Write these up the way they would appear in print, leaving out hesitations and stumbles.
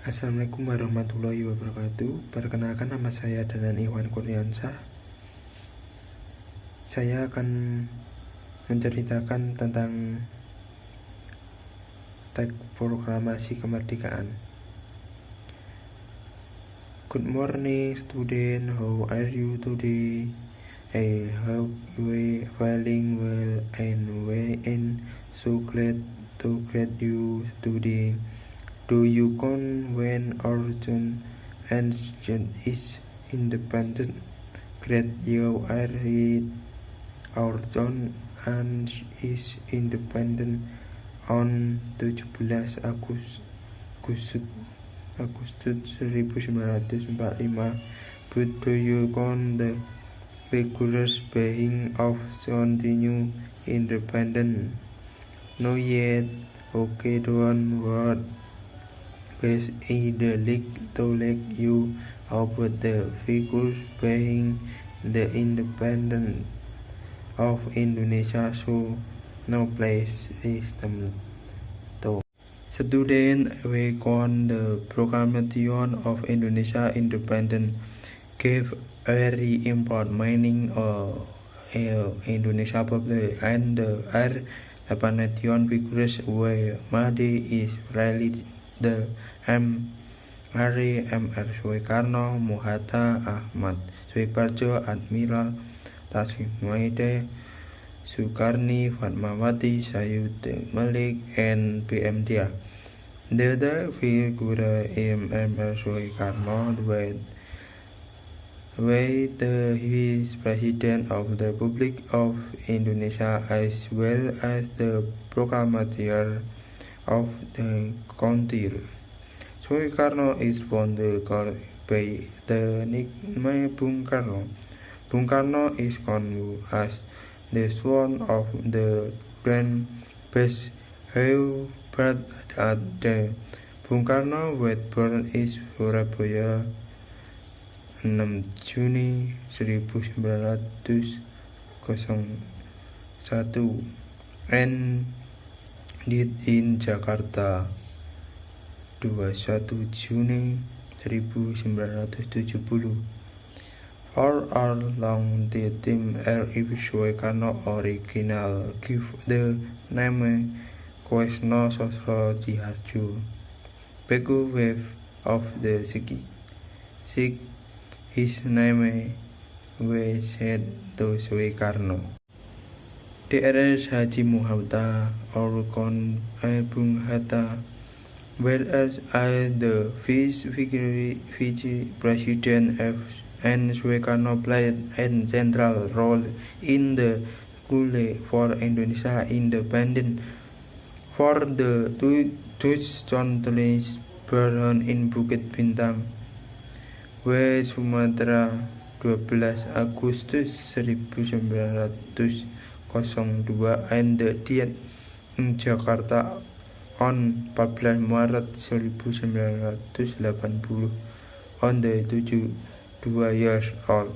Assalamualaikum warahmatullahi wabarakatuh. Perkenalkan, nama saya Danan Iwan Kurniansah. Saya akan menceritakan tentang teks proklamasi kemerdekaan. Good morning student, how are you today? I hope you are feeling well and so glad to greet you today. Do you count when our zone and is independent? Great, you are right. Our zone and is independent on 17 Agustus 1945. But do you count the vigorous being of continue independent? No yet. Okay, don't worry. Best the league to let you about the figures being the independence of Indonesia, so no place is to. Student we on the proclamation of Indonesia independence gave very important meaning of Indonesia public and the air nation vigorous way Made is really the R.M.R. Soekarno, Mohatta Ahmad Suparjo, Admiral Tasmite, Sukarni, Fatmawati, Sayuti Malik, and PM Dia. The other figure R.M.R. Soekarno his President of the Republic of Indonesia as well as the proclamator of the country. Soekarno is born by the nickname Bung Karno. Bung Karno is known as the son of the Grand Best who brought at the Bung Karno was born in Surabaya 6 Juni 1901 and died in Jakarta 21 Juni 1970. For all long the team R.I. Soekarno original give the name Koesno Sosro Jiharjo. Begu wave of the Sigi. His name was said to Soekarno. D.R.S. Haji Muhammad Orkon Bung Hatta, whereas the vice president and Soekarno played a central role in the struggle for Indonesia independence. For the Dutch countries born in Bukit Bintang, where Sumatera 12 Agustus 1902 and died in Jakarta on 14 Maret 1980 on the 72 years old.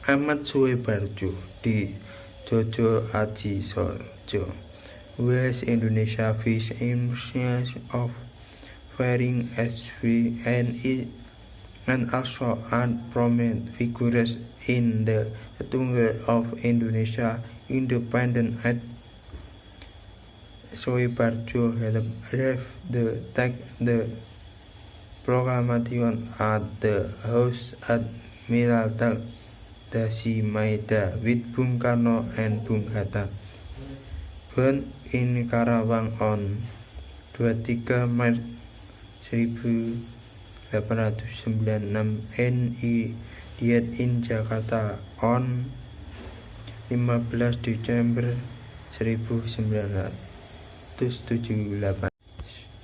Ahmad Suparjo di Jojo Aji Sorjo, West Indonesia Vice Emissary of Faring SV and also prominent figures in the struggle of Indonesia independence. At Suparjo helped the proclamation at the House Admiral Tasmite with Bung Karno and Bung Hatta. Born in Karawang on 23 Maret 1896 and died in Jakarta on 15 Desember 1978.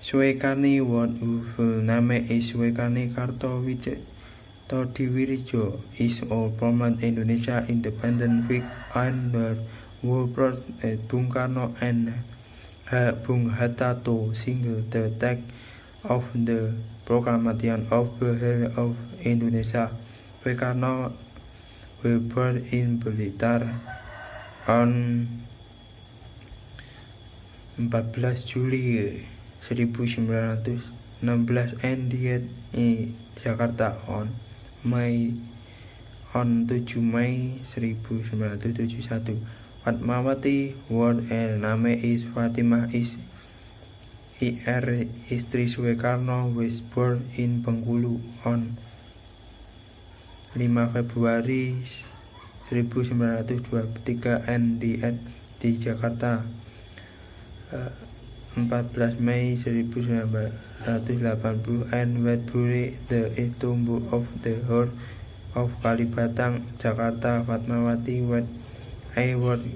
Soekarni what full name is Soekarni Kartodiwirjo is all promote Indonesia independent week under who brought Bung Karno and Bung Hatta to single the text of the proclamation of Indonesia. Soekarno was born in Blitar on 14 Juli 1900 16 and died in Jakarta on 7 Mei 1971. Fatmawati word and name is Fatimah is Ir istri Soekarno was born in Bengkulu on 5 Februari 1923 and died di Jakarta 14 Mei 1980 and was buried the tomb of the House of Kalibata, Jakarta. Fatmawati was awarded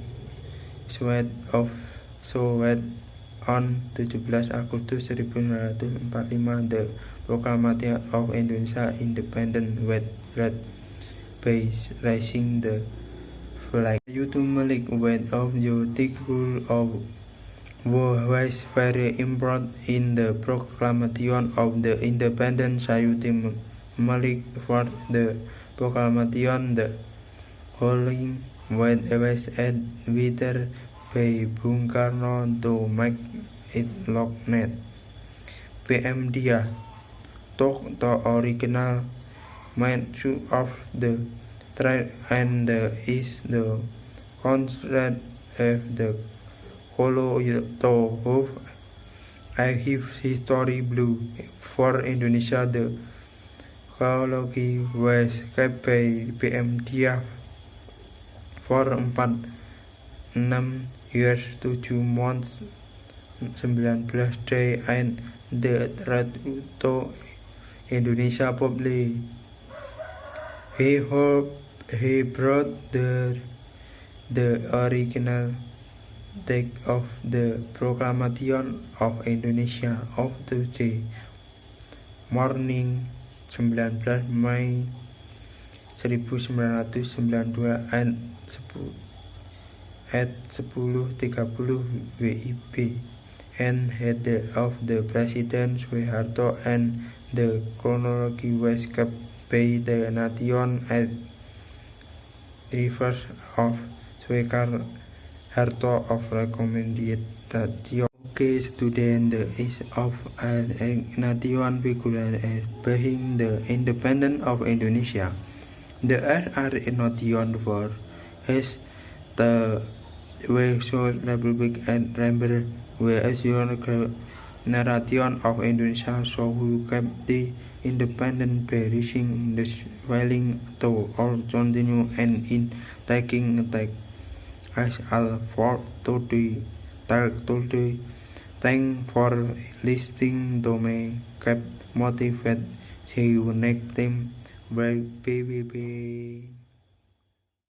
Sword of Soviet on 17 Agustus 1945. The Proclamation of Indonesia Independence was read by raising the flag. Sayyidu Malik word of the title of war was very important in the proclamation of the independence. Sayyidu Malik for the proclamation the following word was edited by Bung Karno to make it look net. PM Dia took the original measure of the trade and is the concept of the hollow to of a history blue for Indonesia. The geology was kept by PM Dia for 6 years 7 months 19 days and the right to Indonesia public. He brought the original text of the Proclamation of Indonesia of Tuesday morning 19 Mei 1992 at 10:30 WIB and head of the President Soeharto, and the chronology was kept by the nation at reverse of Soeharto of recommendation. Okay, student, the is of a nation figure as being the independence of Indonesia. The RR nation for has the Western Republic and remember the nation of Indonesia, so who kept the independent by reaching the swelling to all continue and in taking attack as all for to the thank for listening to me kept motivate. See you next time. Bye.